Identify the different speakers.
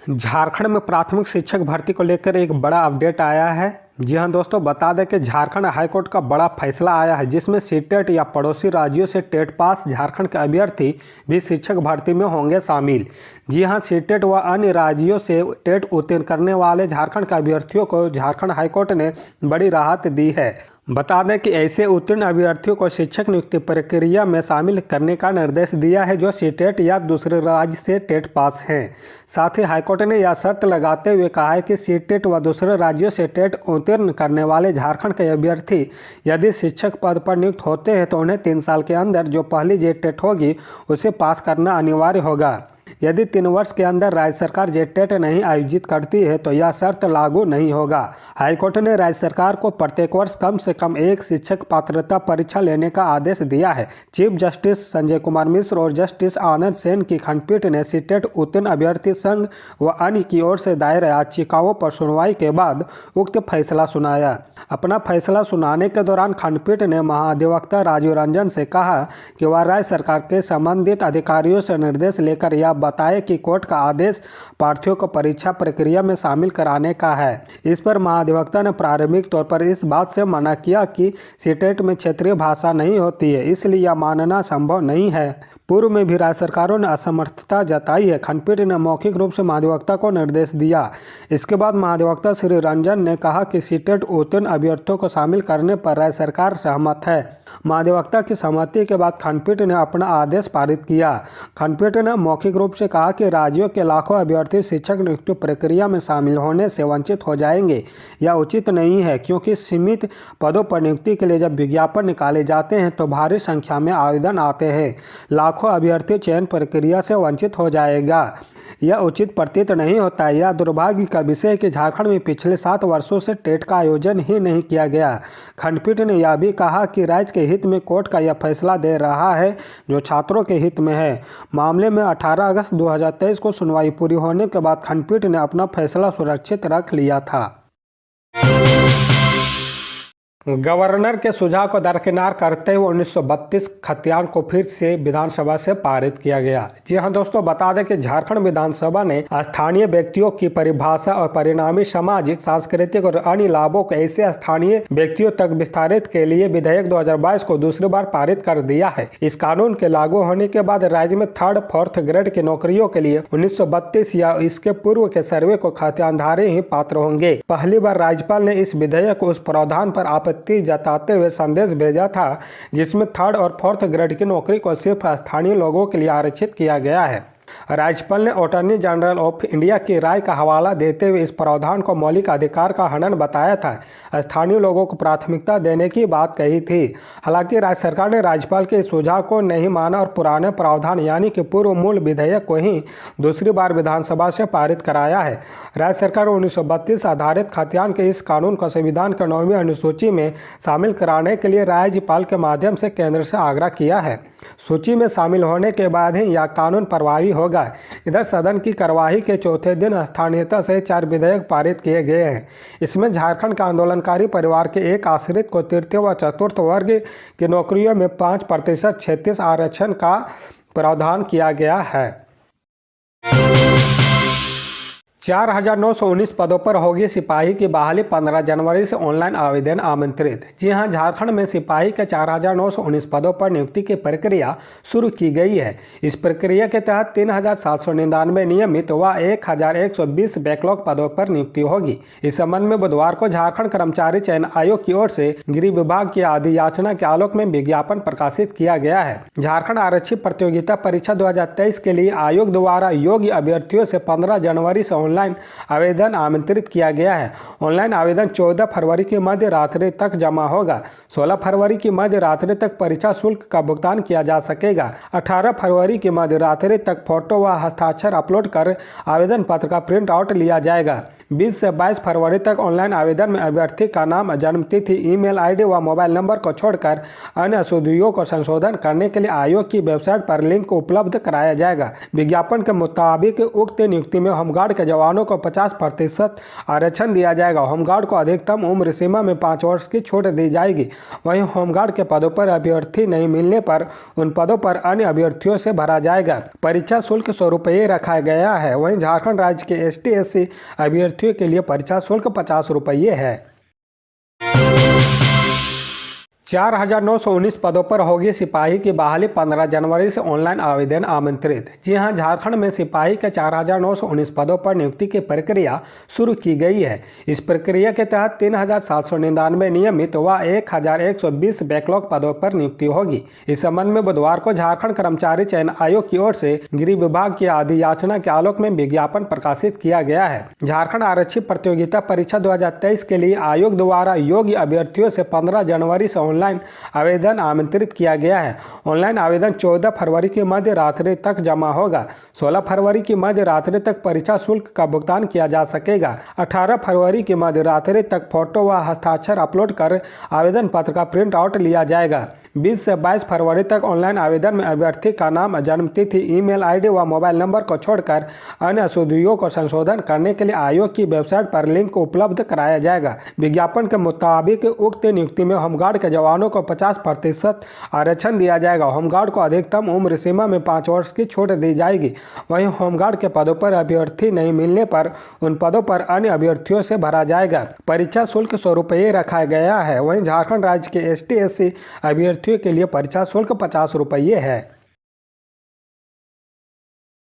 Speaker 1: झारखंड में प्राथमिक शिक्षक भर्ती को लेकर एक बड़ा अपडेट आया है। जी हां दोस्तों, बता दें कि झारखंड हाईकोर्ट का बड़ा फैसला आया है जिसमें सीटेट या पड़ोसी राज्यों से टेट पास झारखंड के अभ्यर्थी भी शिक्षक भर्ती में होंगे शामिल। जी हां, सीटेट व अन्य राज्यों से टेट उत्तीर्ण करने वाले झारखंड के अभ्यर्थियों को झारखंड हाईकोर्ट ने बड़ी राहत दी है। बता दें कि ऐसे उत्तीर्ण अभ्यर्थियों को शिक्षक नियुक्ति प्रक्रिया में शामिल करने का निर्देश दिया है जो सीटेट या दूसरे राज्य से टेट पास हैं। साथ ही हाईकोर्ट ने यह शर्त लगाते हुए कहा है कि सीटेट व दूसरे राज्यों से टेट उत्तीर्ण करने वाले झारखंड के अभ्यर्थी यदि शिक्षक पद पर नियुक्त होते हैं तो उन्हें 3 साल के अंदर जो पहली जेटेट होगी उसे पास करना अनिवार्य होगा। यदि 3 वर्ष के अंदर राज्य सरकार जेटेट नहीं आयोजित करती है तो यह शर्त लागू नहीं होगा। हाईकोर्ट ने राज्य सरकार को प्रत्येक वर्ष कम से कम एक शिक्षक पात्रता परीक्षा लेने का आदेश दिया है। चीफ जस्टिस संजय कुमार मिश्र और जस्टिस आनंद सेन की खंडपीठ ने सीटेट उत्तीर्ण अभ्यर्थी संघ व अन्य की ओर से दायर याचिकाओं पर सुनवाई के बाद उक्त फैसला सुनाया। अपना फैसला सुनाने के दौरान खंडपीठ ने महाधिवक्ता राजीव रंजन से कहा कि वह राज्य सरकार के संबंधित अधिकारियों से निर्देश लेकर यह बताए कि कोर्ट का आदेश प्रार्थियों को परीक्षा प्रक्रिया में शामिल कराने का है। इस पर महाधिवक्ता ने प्रारंभिक तौर पर इस बात से मना किया कि सीटेट में क्षेत्रीय भाषा नहीं होती है, इसलिए यह मानना संभव नहीं है। पूर्व में भी राज्य सरकारों ने असमर्थता जताई है। खंडपीठ ने मौखिक रूप से महाधिवक्ता को निर्देश दिया। इसके बाद महाधिवक्ता श्री रंजन ने कहा कि सीटेट उत्तीर्ण अभ्यर्थियों को शामिल करने पर राज्य सरकार सहमत है। महाधिवक्ता की सहमति के बाद खंडपीठ ने अपना आदेश पारित किया। खंडपीठ ने मौखिक रूप से कहा कि राज्यों के लाखों अभ्यर्थी शिक्षक नियुक्ति प्रक्रिया में शामिल होने से वंचित हो जाएंगे। यह उचित नहीं है क्योंकि सीमित पदों पर नियुक्ति के लिए जब विज्ञापन निकाले जाते हैं तो भारी संख्या में आवेदन आते हैं। लाखों अभ्यर्थी चयन प्रक्रिया से वंचित हो जाएगा। यह उचित प्रतीत नहीं होता है। यह दुर्भाग्य का विषय है कि झारखंड में पिछले 7 वर्षों से टेट का आयोजन ही नहीं किया गया। खंडपीठ ने यह भी कहा कि राज्य के हित में कोर्ट का यह फैसला दे रहा है जो छात्रों के हित में है। मामले में 18 अगस्त 2023 को सुनवाई पूरी होने के बाद खंडपीठ ने अपना फैसला सुरक्षित रख लिया था। गवर्नर के सुझाव को दरकिनार करते हुए 1932 खतियान को फिर से विधानसभा से पारित किया गया। जी हां दोस्तों, बता दें कि झारखंड विधानसभा ने स्थानीय व्यक्तियों की परिभाषा और परिणामी सामाजिक, सांस्कृतिक और अन्य लाभों को ऐसे स्थानीय व्यक्तियों तक विस्तारित के लिए विधेयक 2022 को दूसरी बार पारित कर दिया है। इस कानून के लागू होने के बाद राज्य में 3rd, 4th ग्रेड की नौकरियों के लिए 1932 या इसके पूर्व के सर्वे को खतियानधारी ही पात्र होंगे। पहली बार राज्यपाल ने इस विधेयक को उस प्रावधान पर जताते हुए संदेश भेजा था जिसमें 3rd और 4th ग्रेड की नौकरी को सिर्फ स्थानीय लोगों के लिए आरक्षित किया गया है। राज्यपाल ने अटॉर्नी जनरल ऑफ इंडिया की राय का हवाला देते हुए इस प्रावधान को मौलिक अधिकार का हनन बताया था। स्थानीय लोगों को प्राथमिकता देने की बात कही थी। हालांकि राज्य सरकार ने राज्यपाल के सुझाव को नहीं माना और पुराने प्रावधान यानी कि पूर्व मूल विधेयक को ही दूसरी बार विधानसभा से पारित कराया है। राज्य सरकार 1932 आधारित खतियान के इस कानून को संविधान के 9वीं अनुसूची में शामिल कराने के लिए राज्यपाल के माध्यम से केंद्र से आग्रह किया है। सूची में शामिल होने के बाद ही यह कानून प्रभावी होगा। इधर सदन की कार्यवाही के चौथे दिन स्थानीयता से 4 विधेयक पारित किए गए हैं। इसमें झारखंड का आंदोलनकारी परिवार के एक आश्रित को तृतीय व चतुर्थ वर्ग की नौकरियों में 5% क्षेत्रीय आरक्षण का प्रावधान किया गया है। 4,919 पदों पर होगी सिपाही की बहाली। 15 जनवरी से ऑनलाइन आवेदन आमंत्रित। जी हां, झारखंड में सिपाही के 4,919 पदों पर नियुक्ति की प्रक्रिया शुरू की गई है। इस प्रक्रिया के तहत 3,799 नियमित व 1,120 बैकलॉग पदों पर नियुक्ति होगी। इस संबंध में बुधवार को झारखंड कर्मचारी चयन आयोग की ओर से गृह विभाग की अधियाचना के आलोक में विज्ञापन प्रकाशित किया गया है। झारखंड आरक्षित प्रतियोगिता परीक्षा 2023 के लिए आयोग द्वारा योग्य अभ्यर्थियों से 15 जनवरी से ऑनलाइन आवेदन आमंत्रित किया गया है। ऑनलाइन आवेदन 14 फरवरी की मध्य रात्रि तक जमा होगा। 16 फरवरी की मध्य रात्रि तक परीक्षा शुल्क का भुगतान किया जा सकेगा। 18 फरवरी की मध्य रात्रि तक फोटो व हस्ताक्षर अपलोड कर आवेदन पत्र का प्रिंट आउट लिया जाएगा। 20 से 22 फरवरी तक ऑनलाइन आवेदन में अभ्यर्थी का नाम, जन्मतिथि, ईमेल आईडी व मोबाइल नंबर को छोड़कर अन्य अशुद्धियों को संशोधन करने के लिए आयोग की वेबसाइट पर लिंक उपलब्ध कराया जाएगा। विज्ञापन के मुताबिक उक्त नियुक्ति में होमगार्ड के जवानों को 50% आरक्षण दिया जाएगा। होमगार्ड को अधिकतम उम्र सीमा में 5 वर्ष की छूट दी जाएगी। वहीं होमगार्ड के पदों पर अभ्यर्थी नहीं मिलने पर उन पदों पर अन्य अभ्यर्थियों से भरा जाएगा। परीक्षा शुल्क 100 रुपये रखा गया है। वहीं झारखंड राज्य के ST/SC अभ्यर्थियों के लिए परीक्षा शुल्क 50 रुपये है। 4,919 पदों पर होगी सिपाही की बहाली। 15 जनवरी से ऑनलाइन आवेदन आमंत्रित। जी हां, झारखंड में सिपाही के 4,919 पदों पर नियुक्ति की प्रक्रिया शुरू की गई है। इस प्रक्रिया के तहत 3,799 नियमित व 1,120 बैकलॉग पदों पर नियुक्ति होगी। इस संबंध में बुधवार को झारखंड कर्मचारी चयन आयोग की ओर से गृह विभाग की अधियाचना के आलोक में विज्ञापन प्रकाशित किया गया है। झारखंड आरक्षी प्रतियोगिता परीक्षा 2023 के लिए आयोग द्वारा योग्य अभ्यर्थियों से 15 जनवरी से ऑनलाइन आवेदन आमंत्रित किया गया है। ऑनलाइन आवेदन 14 फरवरी की मध्य रात्रि तक जमा होगा। 16 फरवरी की मध्य रात्रि तक परीक्षा शुल्क का भुगतान किया जा सकेगा। 18 फरवरी की मध्य रात्रि तक फोटो व हस्ताक्षर अपलोड कर आवेदन पत्र का प्रिंट आउट लिया जाएगा। 20 से 22 फरवरी तक ऑनलाइन आवेदन में अभ्यर्थी का नाम, जन्मतिथि, ईमेल आईडी व मोबाइल नंबर को छोड़कर अन्य अशुद्धियों को संशोधन करने के लिए आयोग की वेबसाइट पर लिंक उपलब्ध कराया जाएगा। विज्ञापन के मुताबिक उक्त नियुक्ति में होमगार्ड के जवानों को 50% आरक्षण दिया जाएगा। होमगार्ड को अधिकतम उम्र सीमा में 5 वर्ष की छूट दी जाएगी। वहीं होमगार्ड के पदों पर अभ्यर्थी नहीं मिलने पर उन पदों पर अन्य अभ्यर्थियों से भरा जाएगा। परीक्षा शुल्क 100 रुपये रखा गया है। वहीं झारखंड राज्य के ST/SC अभ्यर्थियों के लिए परीक्षा शुल्क 50 रुपये है।